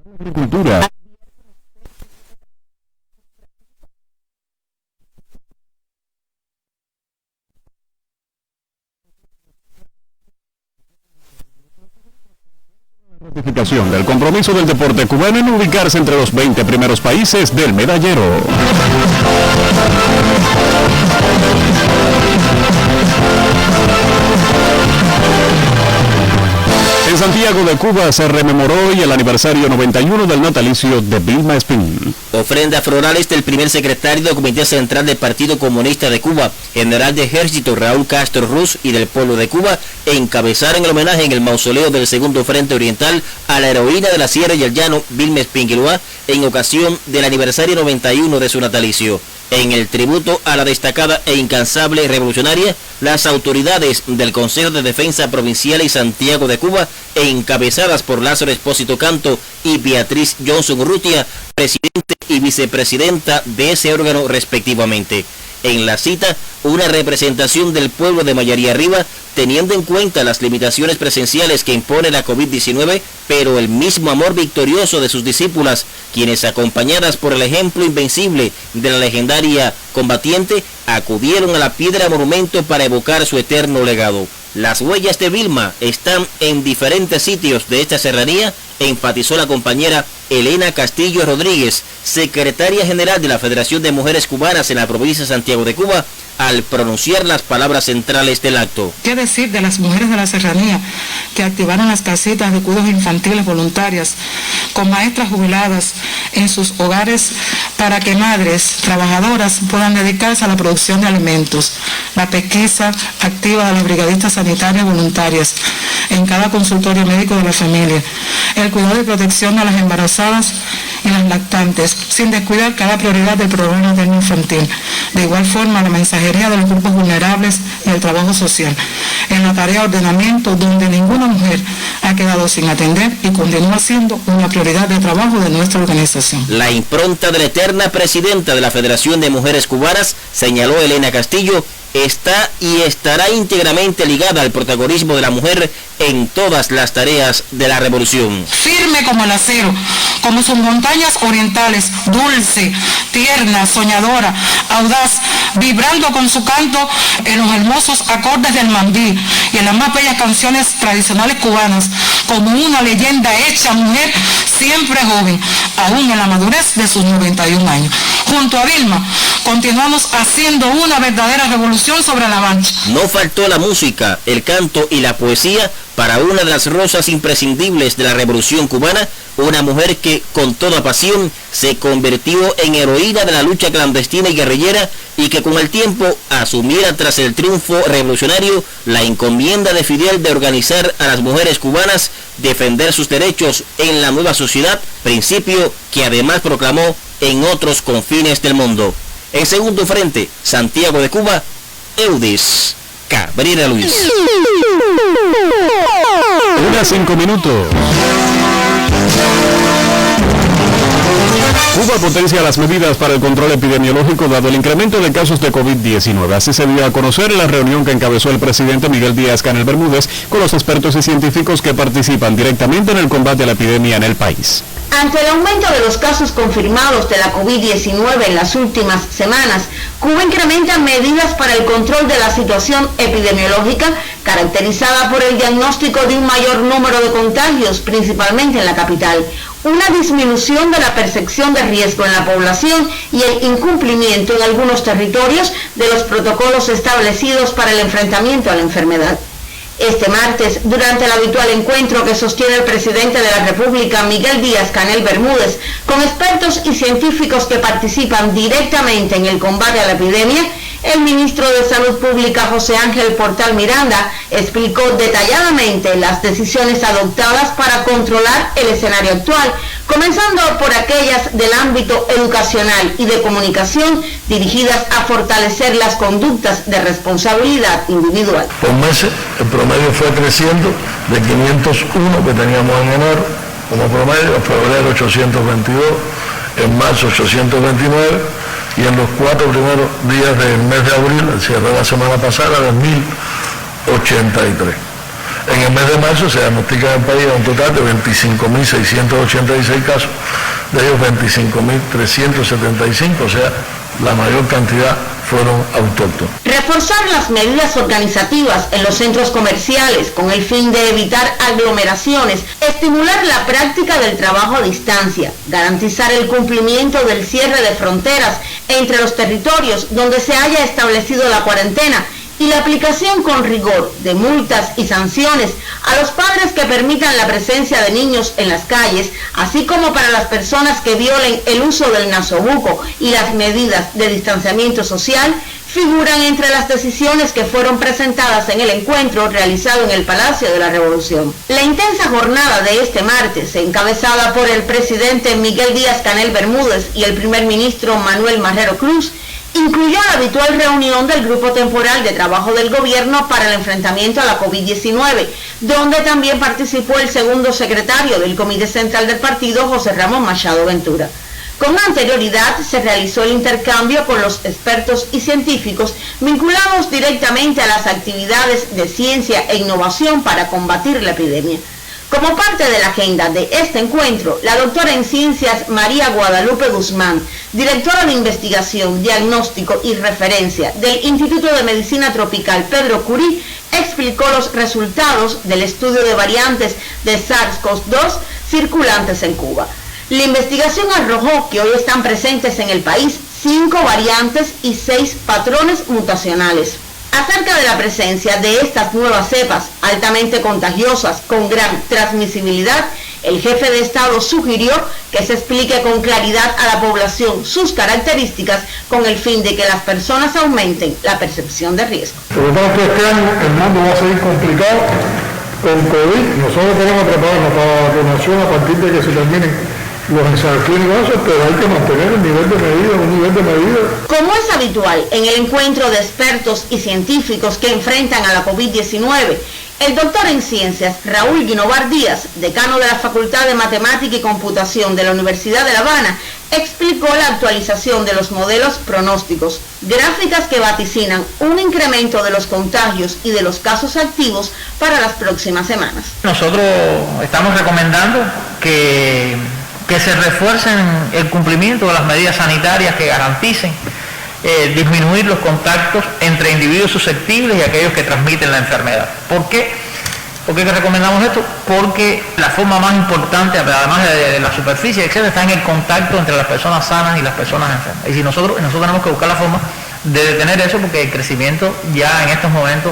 Agricultura. Ratificación del compromiso del deporte cubano en ubicarse entre los 20 primeros países del medallero. En Santiago de Cuba se rememoró hoy el aniversario 91 del natalicio de Vilma Espín. Ofrendas florales del primer secretario del Comité Central del Partido Comunista de Cuba, general de ejército Raúl Castro Ruz, y del pueblo de Cuba encabezaron el homenaje en el mausoleo del Segundo Frente Oriental a la heroína de la Sierra y el Llano, Vilma Espín Quiloá, en ocasión del aniversario 91 de su natalicio. En el tributo a la destacada e incansable revolucionaria, las autoridades del Consejo de Defensa Provincial y Santiago de Cuba, encabezadas por Lázaro Espósito Canto y Beatriz Johnson Urrutia, presidente y vicepresidenta de ese órgano respectivamente. En la cita, una representación del pueblo de Mayarí Arriba, teniendo en cuenta las limitaciones presenciales que impone la COVID-19, pero el mismo amor victorioso de sus discípulas, quienes, acompañadas por el ejemplo invencible de la legendaria combatiente, acudieron a la piedra monumento para evocar su eterno legado. Las huellas de Vilma están en diferentes sitios de esta serranía, enfatizó la compañera Elena Castillo Rodríguez, secretaria general de la Federación de Mujeres Cubanas en la provincia de Santiago de Cuba, al pronunciar las palabras centrales del acto. ¿Qué decir de las mujeres de la serranía que activaron las casitas de cuidados infantiles voluntarias con maestras jubiladas en sus hogares para que madres trabajadoras puedan dedicarse a la producción de alimentos? La pesquisa activa de las brigadistas sanitarias voluntarias en cada consultorio médico de la familia, el cuidado y protección de las embarazadas y las lactantes, sin descuidar cada prioridad del programa materno infantil. De igual forma, la mensajería de los grupos vulnerables y el trabajo social, en la tarea de ordenamiento, donde ninguna mujer ha quedado sin atender y continúa siendo una prioridad de trabajo de nuestra organización. La impronta de la eterna presidenta de la Federación de Mujeres Cubanas, señaló Elena Castillo, está y estará íntegramente ligada al protagonismo de la mujer en todas las tareas de la revolución. Firme como el acero, como sus montañas orientales, dulce, tierna, soñadora, audaz, vibrando con su canto en los hermosos acordes del mambí y en las más bellas canciones tradicionales cubanas, como una leyenda hecha mujer, siempre joven, aún en la madurez de sus 91 años. Junto a Vilma, continuamos haciendo una verdadera revolución sobre la marcha. No faltó la música, el canto y la poesía para una de las rosas imprescindibles de la revolución cubana, una mujer que con toda pasión se convirtió en heroína de la lucha clandestina y guerrillera, y que con el tiempo asumiera tras el triunfo revolucionario la encomienda de Fidel de organizar a las mujeres cubanas, defender sus derechos en la nueva sociedad, principio que además proclamó en otros confines del mundo. En segundo frente, Santiago de Cuba, Eudis Cabrera Luis. 1:05. Cuba potencia las medidas para el control epidemiológico dado el incremento de casos de COVID-19. Así se dio a conocer en la reunión que encabezó el presidente Miguel Díaz-Canel Bermúdez con los expertos y científicos que participan directamente en el combate a la epidemia en el país. Ante el aumento de los casos confirmados de la COVID-19 en las últimas semanas, Cuba incrementa medidas para el control de la situación epidemiológica, caracterizada por el diagnóstico de un mayor número de contagios, principalmente en la capital, una disminución de la percepción de riesgo en la población y el incumplimiento en algunos territorios de los protocolos establecidos para el enfrentamiento a la enfermedad. Este martes, durante el habitual encuentro que sostiene el presidente de la República, Miguel Díaz-Canel Bermúdez, con expertos y científicos que participan directamente en el combate a la epidemia, el ministro de Salud Pública, José Ángel Portal Miranda, explicó detalladamente las decisiones adoptadas para controlar el escenario actual, comenzando por aquellas del ámbito educacional y de comunicación dirigidas a fortalecer las conductas de responsabilidad individual. Por meses el promedio fue creciendo de 501 que teníamos en enero como promedio, en febrero 822, en marzo 829 y en los 4 primeros días del mes de abril, el cierre de la semana pasada, de 1083. En el mes de marzo se diagnostican en el país un total de 25.686 casos, de ellos 25.375, o sea, la mayor cantidad fueron autóctonos. Reforzar las medidas organizativas en los centros comerciales con el fin de evitar aglomeraciones, estimular la práctica del trabajo a distancia, garantizar el cumplimiento del cierre de fronteras entre los territorios donde se haya establecido la cuarentena y la aplicación con rigor de multas y sanciones a los padres que permitan la presencia de niños en las calles, así como para las personas que violen el uso del nasobuco y las medidas de distanciamiento social, figuran entre las decisiones que fueron presentadas en el encuentro realizado en el Palacio de la Revolución. La intensa jornada de este martes, encabezada por el presidente Miguel Díaz-Canel Bermúdez y el primer ministro Manuel Marrero Cruz, incluyó la habitual reunión del Grupo Temporal de Trabajo del Gobierno para el enfrentamiento a la COVID-19, donde también participó el segundo secretario del Comité Central del Partido, José Ramón Machado Ventura. Con anterioridad se realizó el intercambio con los expertos y científicos vinculados directamente a las actividades de ciencia e innovación para combatir la epidemia. Como parte de la agenda de este encuentro, la doctora en ciencias María Guadalupe Guzmán, directora de investigación, diagnóstico y referencia del Instituto de Medicina Tropical Pedro Curí, explicó los resultados del estudio de variantes de SARS-CoV-2 circulantes en Cuba. La investigación arrojó que hoy están presentes en el país 5 variantes y 6 patrones mutacionales. Acerca de la presencia de estas nuevas cepas altamente contagiosas con gran transmisibilidad, el jefe de Estado sugirió que se explique con claridad a la población sus características con el fin de que las personas aumenten la percepción de riesgo. Por lo tanto, este año el mundo va a seguir complicado con COVID. Nosotros tenemos preparados para la vacunación a partir de que se terminen los ensayos clínicos, pero hay que mantener un nivel de medida. Como es habitual en el encuentro de expertos y científicos que enfrentan a la COVID-19, el doctor en ciencias Raúl Guinovar Díaz, decano de la Facultad de Matemática y Computación de la Universidad de La Habana, explicó la actualización de los modelos pronósticos, gráficas que vaticinan un incremento de los contagios y de los casos activos para las próximas semanas. Nosotros estamos recomendando que se refuercen el cumplimiento de las medidas sanitarias que garanticen disminuir los contactos entre individuos susceptibles y aquellos que transmiten la enfermedad. ¿Por qué? ¿Por qué recomendamos esto? Porque la forma más importante, además de la superficie, etcétera, está en el contacto entre las personas sanas y las personas enfermas. Y nosotros tenemos que buscar la forma de detener eso, porque el crecimiento ya en estos momentos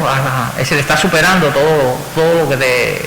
se le está superando todo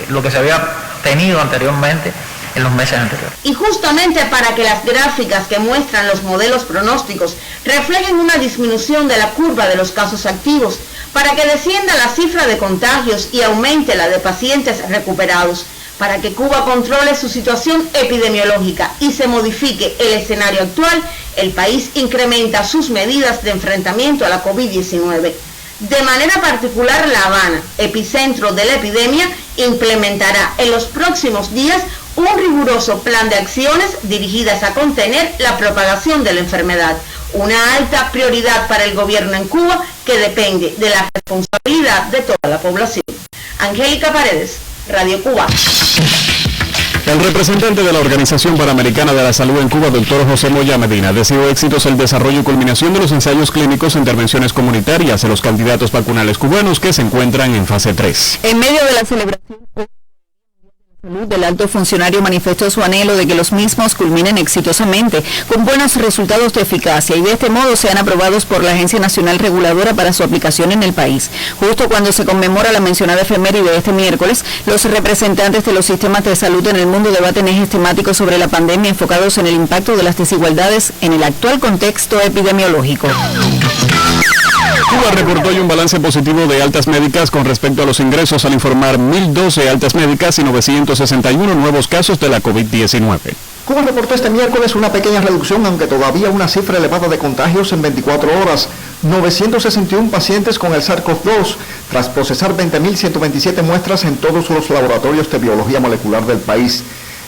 lo que se había tenido anteriormente en los meses anteriores. Y justamente para que las gráficas que muestran los modelos pronósticos reflejen una disminución de la curva de los casos activos, para que descienda la cifra de contagios y aumente la de pacientes recuperados, para que Cuba controle su situación epidemiológica y se modifique el escenario actual, el país incrementa sus medidas de enfrentamiento a la COVID-19. De manera particular, La Habana, epicentro de la epidemia, implementará en los próximos días un riguroso plan de acciones dirigidas a contener la propagación de la enfermedad, una alta prioridad para el gobierno en Cuba que depende de la responsabilidad de toda la población. Angélica Paredes, Radio Cuba. El representante de la Organización Panamericana de la Salud en Cuba, doctor José Moya Medina, deseó éxitos en el desarrollo y culminación de los ensayos clínicos e intervenciones comunitarias en los candidatos vacunales cubanos que se encuentran en fase 3. En medio de la celebración del alto funcionario manifestó su anhelo de que los mismos culminen exitosamente con buenos resultados de eficacia y de este modo sean aprobados por la Agencia Nacional Reguladora para su aplicación en el país. Justo cuando se conmemora la mencionada efeméride de este miércoles, los representantes de los sistemas de salud en el mundo debaten ejes temáticos sobre la pandemia enfocados en el impacto de las desigualdades en el actual contexto epidemiológico. Cuba reportó hoy un balance positivo de altas médicas con respecto a los ingresos al informar 1.012 altas médicas y 961 nuevos casos de la COVID-19. Cuba reportó este miércoles una pequeña reducción, aunque todavía una cifra elevada de contagios en 24 horas. 961 pacientes con el SARS-CoV-2, tras procesar 20.127 muestras en todos los laboratorios de biología molecular del país.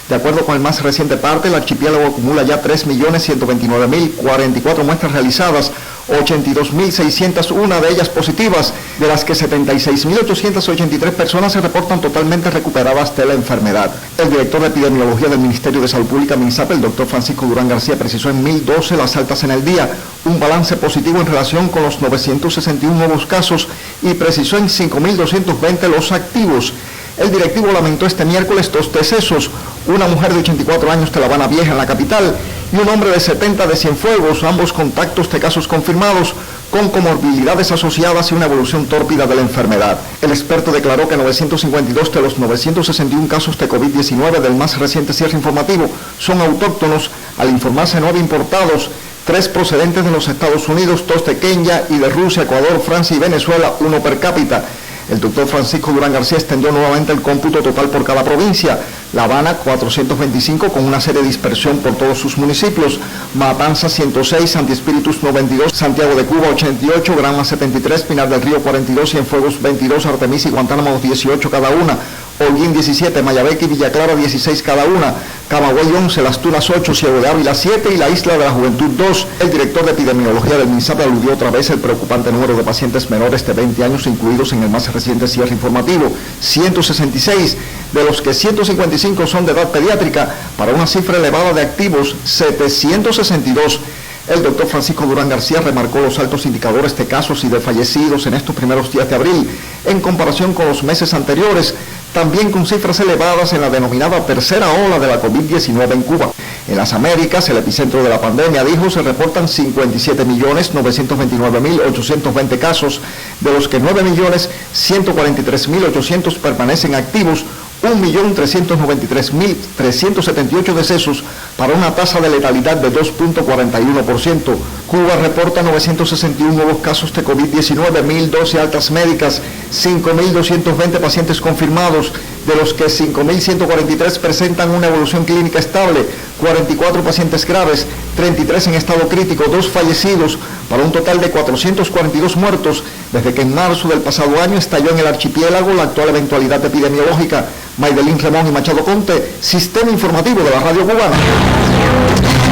De acuerdo con el más reciente parte, el archipiélago acumula ya 3.129.044 muestras realizadas, 82.601 de ellas positivas, de las que 76.883 personas se reportan totalmente recuperadas de la enfermedad. El director de epidemiología del Ministerio de Salud Pública, MINSAP, el doctor Francisco Durán García, precisó en 1.012 las altas en el día, un balance positivo en relación con los 961 nuevos casos, y precisó en 5.220 los activos. El directivo lamentó este miércoles 2 decesos, una mujer de 84 años de La Habana Vieja en la capital y un hombre de 70 de Cienfuegos, ambos contactos de casos confirmados con comorbilidades asociadas y una evolución tórpida de la enfermedad. El experto declaró que 952 de los 961 casos de COVID-19 del más reciente cierre informativo son autóctonos, al informarse 9 importados, 3 procedentes de los Estados Unidos, 2 de Kenia y de Rusia, Ecuador, Francia y Venezuela, 1 per cápita. El doctor Francisco Durán García extendió nuevamente el cómputo total por cada provincia. La Habana, 425, con una serie de dispersión por todos sus municipios. Matanzas, 106, Santi Espíritus, 92, Santiago de Cuba, 88, Granma, 73, Pinar del Río, 42, Cienfuegos, 22, Artemisa y Guantánamo, 18 cada una. Holguín, 17, Mayabeque y Villa Clara, 16 cada una. Camagüey, 11, Las Tunas, 8, Ciego de Ávila, 7 y la Isla de la Juventud, 2. El director de epidemiología del MINSAP aludió otra vez el preocupante número de pacientes menores de 20 años incluidos en el más reciente cierre informativo, 166, de los que 155 son de edad pediátrica, para una cifra elevada de activos, 762. El doctor Francisco Durán García remarcó los altos indicadores de casos y de fallecidos en estos primeros días de abril, en comparación con los meses anteriores, también con cifras elevadas en la denominada tercera ola de la COVID-19 en Cuba. En las Américas, el epicentro de la pandemia, dijo, se reportan 57.929.820 casos, de los que 9.143.800 permanecen activos, 1.393.378 decesos, para una tasa de letalidad de 2.41%. Cuba reporta 961 nuevos casos de COVID-19, 1.012 altas médicas, 5.220 pacientes confirmados, de los que 5.143 presentan una evolución clínica estable, 44 pacientes graves, 33 en estado crítico, 2 fallecidos, para un total de 442 muertos, desde que en marzo del pasado año estalló en el archipiélago la actual eventualidad epidemiológica. Maydelín Ramón y Machado Conte, Sistema Informativo de la Radio Cubana.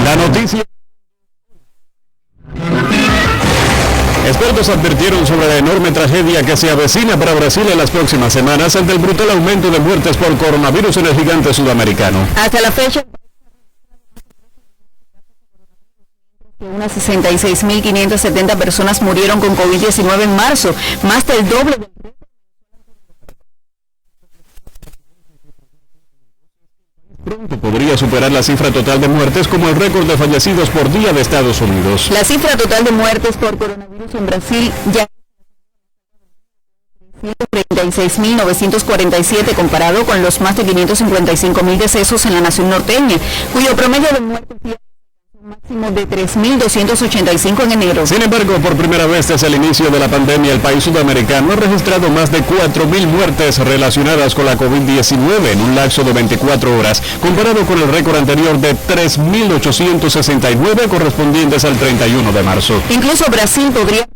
La noticia. Expertos advirtieron sobre la enorme tragedia que se avecina para Brasil en las próximas semanas ante el brutal aumento de muertes por coronavirus en el gigante sudamericano. Hasta la fecha, unas 66.570 personas murieron con COVID-19 en marzo, más del doble del pronto podría superar la cifra total de muertes como el récord de fallecidos por día de Estados Unidos. La cifra total de muertes por coronavirus en Brasil ya 36.947 comparado con los más de 555.000 decesos en la nación norteña, cuyo promedio de muertes máximo de 3.285 en enero. Sin embargo, por primera vez desde el inicio de la pandemia, el país sudamericano ha registrado más de 4.000 muertes relacionadas con la COVID-19 en un lapso de 24 horas, comparado con el récord anterior de 3.869 correspondientes al 31 de marzo. Incluso Brasil podría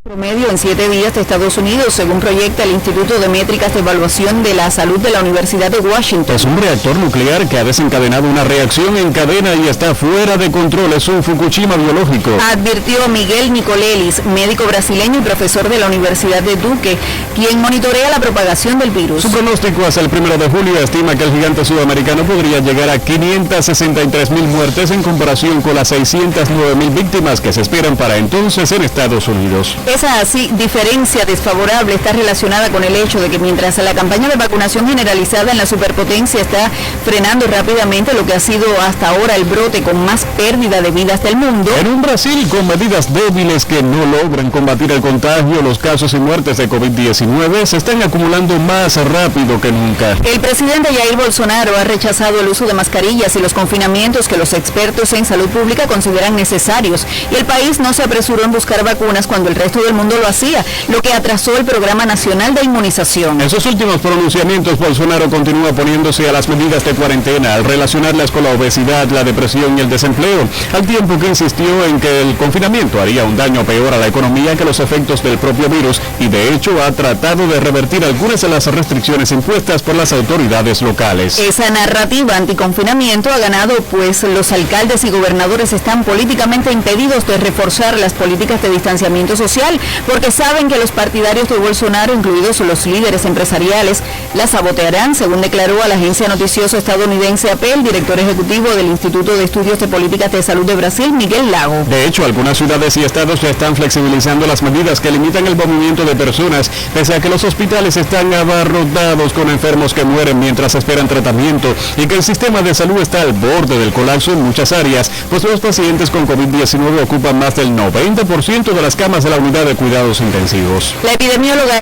promedio en 7 días de Estados Unidos, según proyecta el Instituto de Métricas de Evaluación de la Salud de la Universidad de Washington. Es un reactor nuclear que ha desencadenado una reacción en cadena y está fuera de control. Es un Fukushima biológico, advirtió Miguel Nicolelis, médico brasileño y profesor de la Universidad de Duque, quien monitorea la propagación del virus. Su pronóstico hasta el 1 de julio estima que el gigante sudamericano podría llegar a 563.000 muertes en comparación con las 609.000 víctimas que se esperan para entonces en Estados Unidos. Esa así diferencia desfavorable está relacionada con el hecho de que mientras la campaña de vacunación generalizada en la superpotencia está frenando rápidamente lo que ha sido hasta ahora el brote con más pérdida de vidas del mundo, en un Brasil con medidas débiles que no logran combatir el contagio, los casos y muertes de COVID-19 se están acumulando más rápido que nunca. El presidente Jair Bolsonaro ha rechazado el uso de mascarillas y los confinamientos que los expertos en salud pública consideran necesarios, y el país no se apresuró en buscar vacunas cuando el resto todo el mundo lo hacía, lo que atrasó el Programa Nacional de Inmunización. En sus últimos pronunciamientos, Bolsonaro continúa poniéndose a las medidas de cuarentena al relacionarlas con la obesidad, la depresión y el desempleo, al tiempo que insistió en que el confinamiento haría un daño peor a la economía que los efectos del propio virus y de hecho ha tratado de revertir algunas de las restricciones impuestas por las autoridades locales. Esa narrativa anticonfinamiento ha ganado, pues los alcaldes y gobernadores están políticamente impedidos de reforzar las políticas de distanciamiento social porque saben que los partidarios de Bolsonaro, incluidos los líderes empresariales, la sabotearán, según declaró a la agencia noticiosa estadounidense AP el director ejecutivo del Instituto de Estudios de Políticas de Salud de Brasil, Miguel Lago. De hecho, algunas ciudades y estados ya están flexibilizando las medidas que limitan el movimiento de personas, pese a que los hospitales están abarrotados con enfermos que mueren mientras esperan tratamiento y que el sistema de salud está al borde del colapso en muchas áreas, pues los pacientes con COVID-19 ocupan más del 90% de las camas de la unidad de cuidados intensivos. La epidemióloga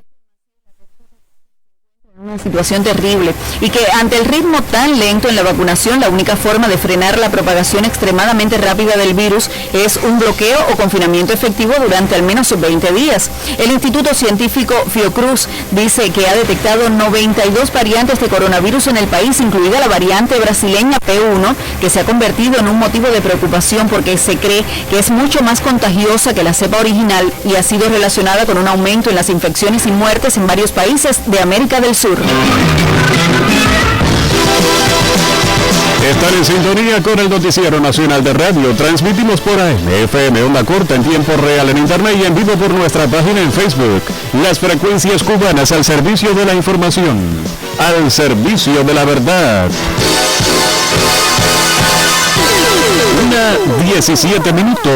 una situación terrible y que ante el ritmo tan lento en la vacunación, la única forma de frenar la propagación extremadamente rápida del virus es un bloqueo o confinamiento efectivo durante al menos 20 días. El Instituto Científico Fiocruz dice que ha detectado 92 variantes de coronavirus en el país, incluida la variante brasileña P1, que se ha convertido en un motivo de preocupación porque se cree que es mucho más contagiosa que la cepa original y ha sido relacionada con un aumento en las infecciones y muertes en varios países de América del Sur. Están en sintonía con el Noticiero Nacional de Radio. Transmitimos por AM, FM, onda corta en tiempo real en Internet y en vivo por nuestra página en Facebook. Las frecuencias cubanas al servicio de la información, al servicio de la verdad. 1:17 minutos.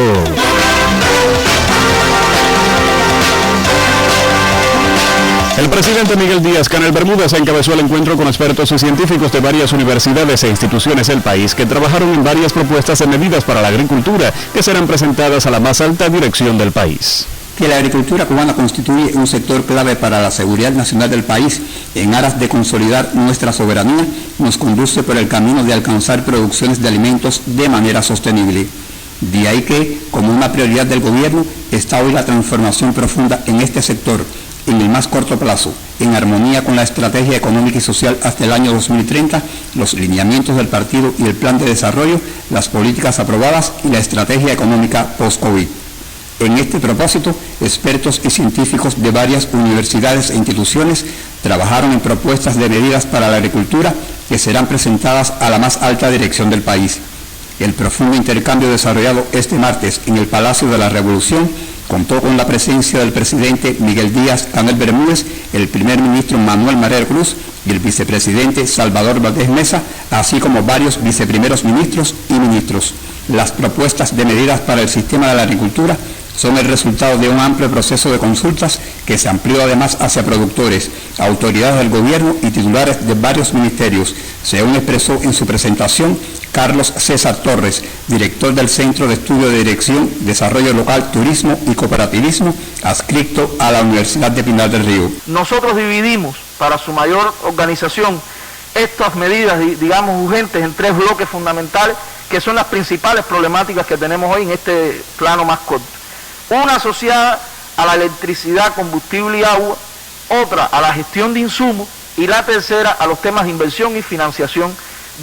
El presidente Miguel Díaz-Canel Bermúdez encabezó el encuentro con expertos y científicos de varias universidades e instituciones del país que trabajaron en varias propuestas de medidas para la agricultura que serán presentadas a la más alta dirección del país. Que la agricultura cubana constituye un sector clave para la seguridad nacional del país en aras de consolidar nuestra soberanía, nos conduce por el camino de alcanzar producciones de alimentos de manera sostenible. De ahí que, como una prioridad del gobierno, está hoy la transformación profunda en este sector, en el más corto plazo, en armonía con la estrategia económica y social hasta el año 2030, los lineamientos del partido y el plan de desarrollo, las políticas aprobadas y la estrategia económica post-COVID. En este propósito, expertos y científicos de varias universidades e instituciones trabajaron en propuestas de medidas para la agricultura que serán presentadas a la más alta dirección del país. El profundo intercambio desarrollado este martes en el Palacio de la Revolución contó con la presencia del presidente Miguel Díaz-Canel Bermúdez, el primer ministro Manuel Marrero Cruz y el vicepresidente Salvador Valdés Mesa, así como varios viceprimeros ministros y ministros. Las propuestas de medidas para el sistema de la agricultura son el resultado de un amplio proceso de consultas que se amplió además hacia productores, autoridades del gobierno y titulares de varios ministerios, según expresó en su presentación Carlos César Torres, director del Centro de Estudio de Dirección, Desarrollo Local, Turismo y Cooperativismo, adscrito a la Universidad de Pinar del Río. Nosotros dividimos para su mayor organización estas medidas, digamos, urgentes en tres bloques fundamentales, que son las principales problemáticas que tenemos hoy en este plano más corto. Una asociada a la electricidad, combustible y agua, otra a la gestión de insumos y la tercera a los temas de inversión y financiación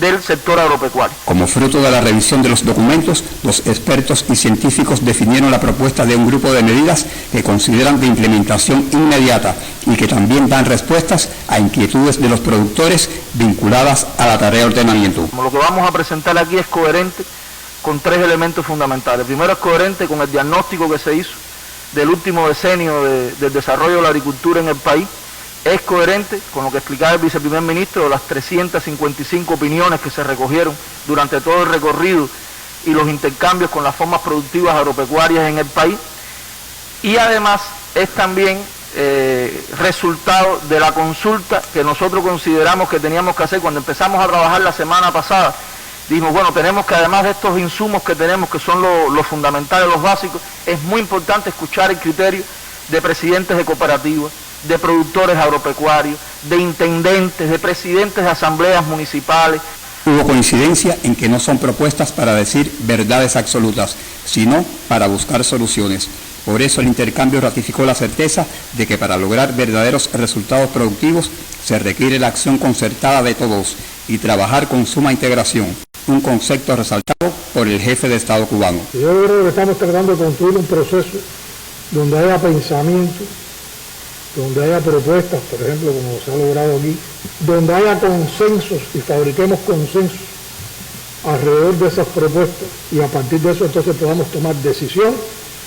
del sector agropecuario. Como fruto de la revisión de los documentos, los expertos y científicos definieron la propuesta de un grupo de medidas que consideran de implementación inmediata y que también dan respuestas a inquietudes de los productores vinculadas a la tarea de ordenamiento. Lo que vamos a presentar aquí es coherente con tres elementos fundamentales. Primero, es coherente con el diagnóstico que se hizo del último decenio del desarrollo de la agricultura en el país. Es coherente con lo que explicaba el viceprimer ministro de las 355 opiniones que se recogieron durante todo el recorrido y los intercambios con las formas productivas agropecuarias en el país. Y además es también resultado de la consulta que nosotros consideramos que teníamos que hacer cuando empezamos a trabajar la semana pasada. Dijimos, bueno, tenemos que además de estos insumos que tenemos, que son los fundamentales, los básicos, es muy importante escuchar el criterio de presidentes de cooperativas, de productores agropecuarios, de intendentes, de presidentes de asambleas municipales. Hubo coincidencia en que no son propuestas para decir verdades absolutas, sino para buscar soluciones. Por eso el intercambio ratificó la certeza de que para lograr verdaderos resultados productivos se requiere la acción concertada de todos y trabajar con suma integración, un concepto resaltado por el jefe de Estado cubano. Yo creo que estamos tratando de construir un proceso donde haya pensamiento, donde haya propuestas, por ejemplo, como se ha logrado aquí, donde haya consensos y fabriquemos consensos alrededor de esas propuestas y a partir de eso entonces podamos tomar decisión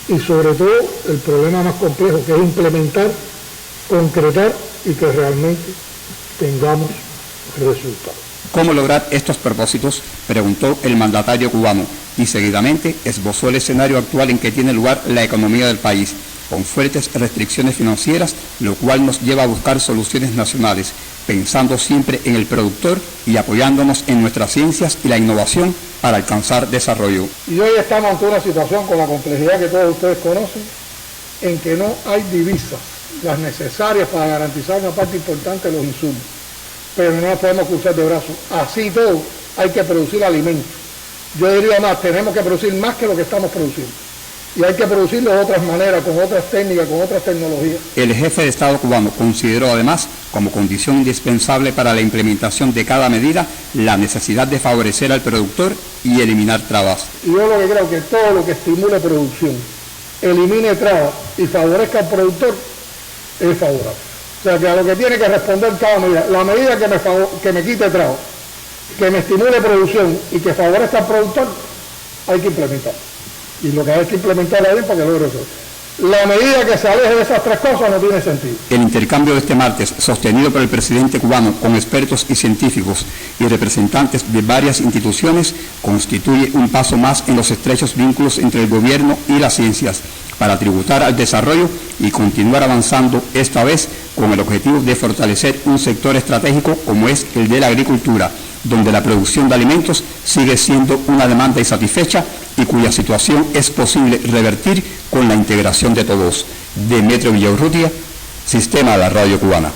y sobre todo el problema más complejo que es implementar, concretar y que realmente tengamos resultados. ¿Cómo lograr estos propósitos?, preguntó el mandatario cubano y seguidamente esbozó el escenario actual en que tiene lugar la economía del país, con fuertes restricciones financieras, lo cual nos lleva a buscar soluciones nacionales, pensando siempre en el productor y apoyándonos en nuestras ciencias y la innovación para alcanzar desarrollo. Y hoy estamos ante una situación con la complejidad que todos ustedes conocen, en que no hay divisas, las necesarias para garantizar una parte importante de los insumos, pero no nos podemos cruzar de brazos. Así todo, hay que producir alimentos. Yo diría más, tenemos que producir más que lo que estamos produciendo. Y hay que producirlo de otras maneras, con otras técnicas, con otras tecnologías. El jefe de Estado cubano consideró además como condición indispensable para la implementación de cada medida la necesidad de favorecer al productor y eliminar trabas. Y yo lo que creo que todo lo que estimule producción, elimine trabas y favorezca al productor es favorable. O sea que a lo que tiene que responder cada medida, la medida que me quite trabas, que me estimule producción y que favorezca al productor, hay que implementar. Y lo que hay que implementar ahí para que logre eso. La medida que se aleje de esas tres cosas no tiene sentido. El intercambio de este martes, sostenido por el presidente cubano con expertos y científicos y representantes de varias instituciones, constituye un paso más en los estrechos vínculos entre el gobierno y las ciencias para tributar al desarrollo y continuar avanzando, esta vez con el objetivo de fortalecer un sector estratégico como es el de la agricultura, donde la producción de alimentos sigue siendo una demanda insatisfecha y cuya situación es posible revertir con la integración de todos. Demetrio Villaurrutia, Sistema de la Radio Cubana.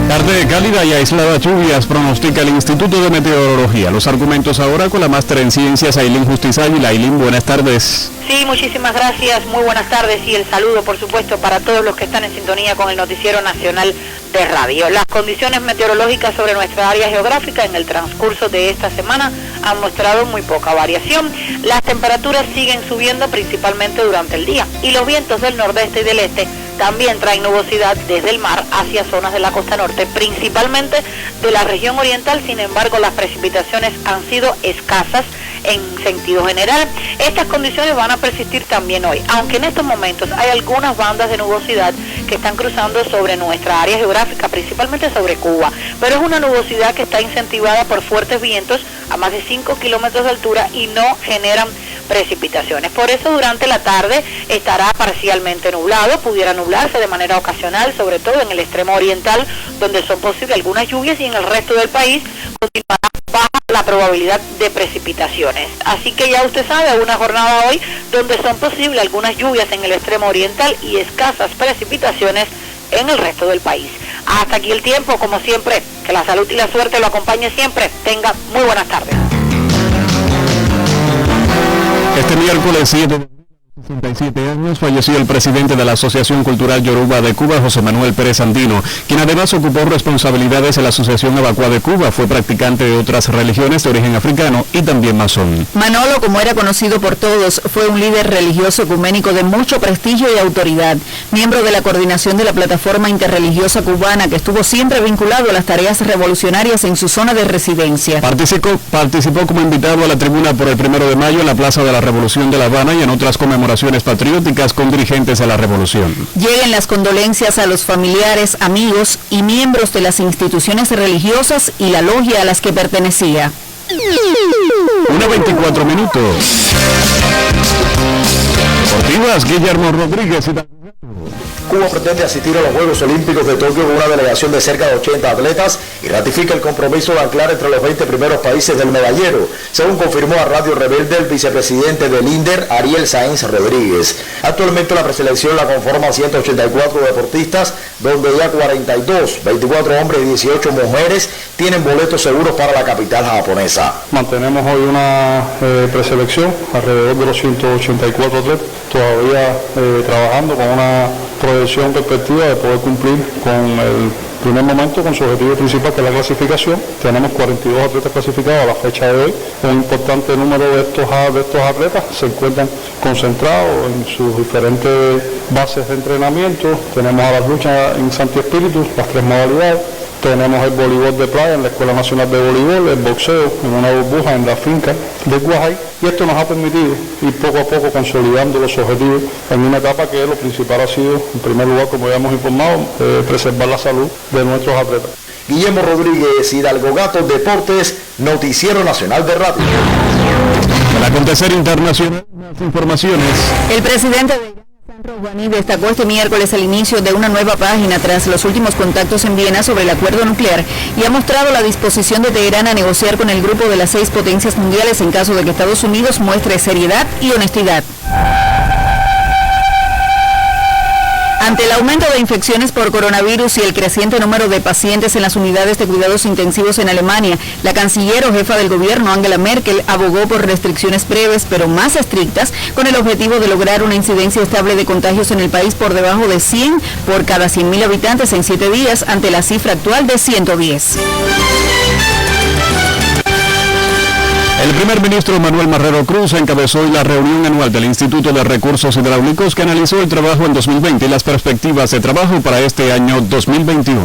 Tarde cálida y aisladas lluvias pronostica el Instituto de Meteorología. Los argumentos ahora con la máster en ciencias Ailín Justizávila. Ailín, buenas tardes. Sí, muchísimas gracias, muy buenas tardes y el saludo por supuesto para todos los que están en sintonía con el Noticiero Nacional de Radio. Las condiciones meteorológicas sobre nuestra área geográfica en el transcurso de esta semana han mostrado muy poca variación. Las temperaturas siguen subiendo principalmente durante el día y los vientos del nordeste y del este también traen nubosidad desde el mar hacia zonas de la costa norte, principalmente de la región oriental. Sin embargo, las precipitaciones han sido escasas en sentido general. Estas condiciones van a persistir también hoy, aunque en estos momentos hay algunas bandas de nubosidad que están cruzando sobre nuestra área geográfica, principalmente sobre Cuba, pero es una nubosidad que está incentivada por fuertes vientos a más de 5 kilómetros de altura y no generan precipitaciones. Por eso durante la tarde estará parcialmente nublado, pudiera nublarse de manera ocasional, sobre todo en el extremo oriental, donde son posibles algunas lluvias, y en el resto del país continuará baja la probabilidad de precipitaciones. Así que ya usted sabe, una jornada hoy donde son posibles algunas lluvias en el extremo oriental y escasas precipitaciones en el resto del país. Hasta aquí el tiempo, como siempre, que la salud y la suerte lo acompañe siempre. Tenga muy buenas tardes. Este miércoles 7 de 67 años falleció el presidente de la Asociación Cultural Yoruba de Cuba, José Manuel Pérez Andino, quien además ocupó responsabilidades en la Asociación Abacua de Cuba. Fue practicante de otras religiones de origen africano y también masón. Manolo, como era conocido por todos, fue un líder religioso ecuménico de mucho prestigio y autoridad, miembro de la coordinación de la Plataforma Interreligiosa Cubana, que estuvo siempre vinculado a las tareas revolucionarias en su zona de residencia. Participó como invitado a la tribuna por el 1 de mayo en la Plaza de la Revolución de La Habana y en otras conmemoraciones patrióticas con dirigentes de la revolución. Lleguen las condolencias a los familiares, amigos y miembros de las instituciones religiosas y la logia a las que pertenecía. 1:24 minutos. Deportivas, Guillermo Rodríguez y Cuba pretende asistir a los Juegos Olímpicos de Tokio con una delegación de cerca de 80 atletas y ratifica el compromiso de anclar entre los 20 primeros países del medallero, según confirmó a Radio Rebelde el vicepresidente del INDER, Ariel Sáenz Rodríguez. Actualmente la preselección la conforman 184 deportistas, donde ya 24 hombres y 18 mujeres tienen boletos seguros para la capital japonesa. Mantenemos hoy una preselección alrededor de los 184 atletas, todavía trabajando con una proyección perspectiva de poder cumplir con el primer momento con su objetivo principal, que es la clasificación. Tenemos 42 atletas clasificados a la fecha de hoy. Un importante número de estos atletas se encuentran concentrados en sus diferentes bases de entrenamiento. Tenemos a las luchas en Santi Espíritu, las 3 modalidades. Tenemos el voleibol de playa en la Escuela Nacional de Voleibol, el boxeo en una burbuja en la finca de Guajay, y esto nos ha permitido ir poco a poco consolidando los objetivos en una etapa que lo principal ha sido, en primer lugar, como ya hemos informado, preservar la salud de nuestros atletas. Guillermo Rodríguez, Hidalgo Gato, Deportes, Noticiero Nacional de Radio. Al acontecer internacional, más informaciones. El presidente de Irán, Hassan Rouhani, destacó este miércoles el inicio de una nueva página tras los últimos contactos en Viena sobre el acuerdo nuclear y ha mostrado la disposición de Teherán a negociar con el grupo de las 6 potencias mundiales en caso de que Estados Unidos muestre seriedad y honestidad. Ante el aumento de infecciones por coronavirus y el creciente número de pacientes en las unidades de cuidados intensivos en Alemania, la canciller o jefa del gobierno, Angela Merkel, abogó por restricciones breves pero más estrictas con el objetivo de lograr una incidencia estable de contagios en el país por debajo de 100 por cada 100.000 habitantes en 7 días ante la cifra actual de 110. El primer ministro Manuel Marrero Cruz encabezó hoy la reunión anual del Instituto de Recursos Hidráulicos que analizó el trabajo en 2020 y las perspectivas de trabajo para este año 2021.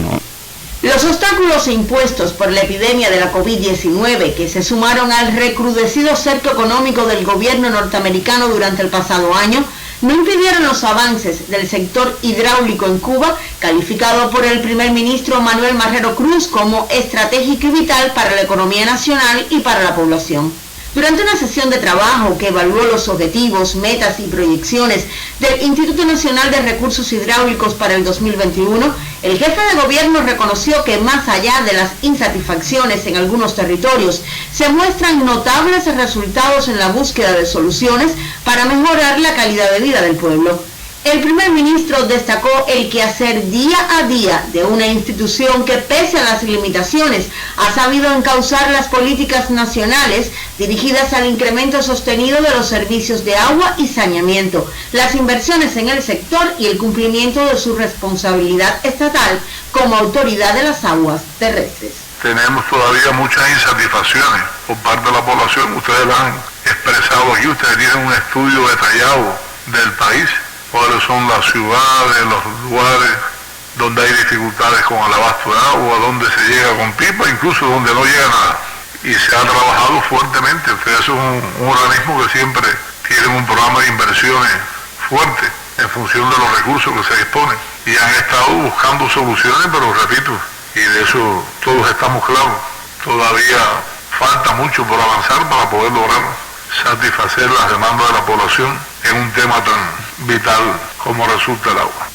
Los obstáculos impuestos por la epidemia de la COVID-19, que se sumaron al recrudecido cerco económico del gobierno norteamericano durante el pasado año, no impidieron los avances del sector hidráulico en Cuba, calificado por el primer ministro Manuel Marrero Cruz como estratégico y vital para la economía nacional y para la población. Durante una sesión de trabajo que evaluó los objetivos, metas y proyecciones del Instituto Nacional de Recursos Hidráulicos para el 2021, el jefe de gobierno reconoció que más allá de las insatisfacciones en algunos territorios, se muestran notables resultados en la búsqueda de soluciones para mejorar la calidad de vida del pueblo. El primer ministro destacó el quehacer día a día de una institución que, pese a las limitaciones, ha sabido encauzar las políticas nacionales dirigidas al incremento sostenido de los servicios de agua y saneamiento, las inversiones en el sector y el cumplimiento de su responsabilidad estatal como autoridad de las aguas terrestres. Tenemos todavía muchas insatisfacciones por parte de la población. Ustedes lo han expresado aquí, ustedes tienen un estudio detallado del país. ¿Cuáles son las ciudades, los lugares donde hay dificultades con el abasto de agua, donde se llega con pipa, incluso donde no llega nada? Y se ha trabajado fuertemente. Ustedes son un organismo que siempre tienen un programa de inversiones fuerte en función de los recursos que se disponen. Y han estado buscando soluciones, pero repito, y de eso todos estamos claros, todavía falta mucho por avanzar para poder lograr satisfacer las demandas de la población en un tema tan vital como resulta el agua.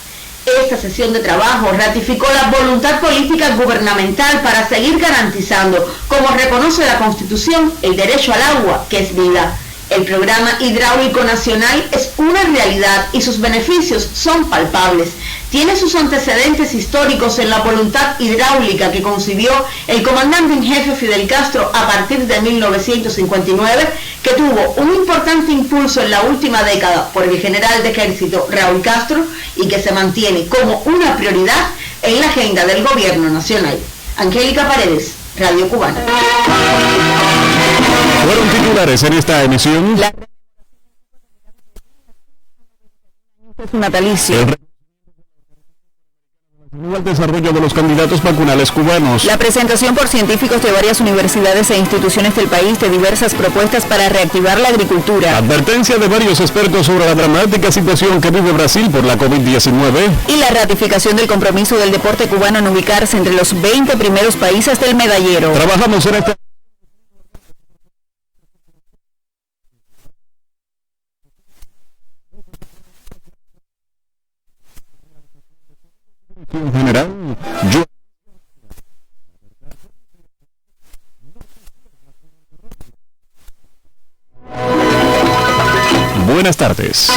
Esta sesión de trabajo ratificó la voluntad política gubernamental para seguir garantizando, como reconoce la Constitución, el derecho al agua, que es vida. El Programa Hidráulico Nacional es una realidad y sus beneficios son palpables. Tiene sus antecedentes históricos en la voluntad hidráulica que concibió el comandante en jefe Fidel Castro a partir de 1959, que tuvo un importante impulso en la última década por el general de ejército Raúl Castro y que se mantiene como una prioridad en la agenda del gobierno nacional. Angélica Paredes, Radio Cubana. Fueron titulares en esta emisión. Natalicio. El desarrollo de los candidatos vacunales cubanos. La presentación por científicos de varias universidades e instituciones del país de diversas propuestas para reactivar la agricultura. Advertencia de varios expertos sobre la dramática situación que vive Brasil por la COVID-19. Y la ratificación del compromiso del deporte cubano en ubicarse entre los 20 primeros países del medallero. Trabajamos en esta... Dirección General, Buenas tardes.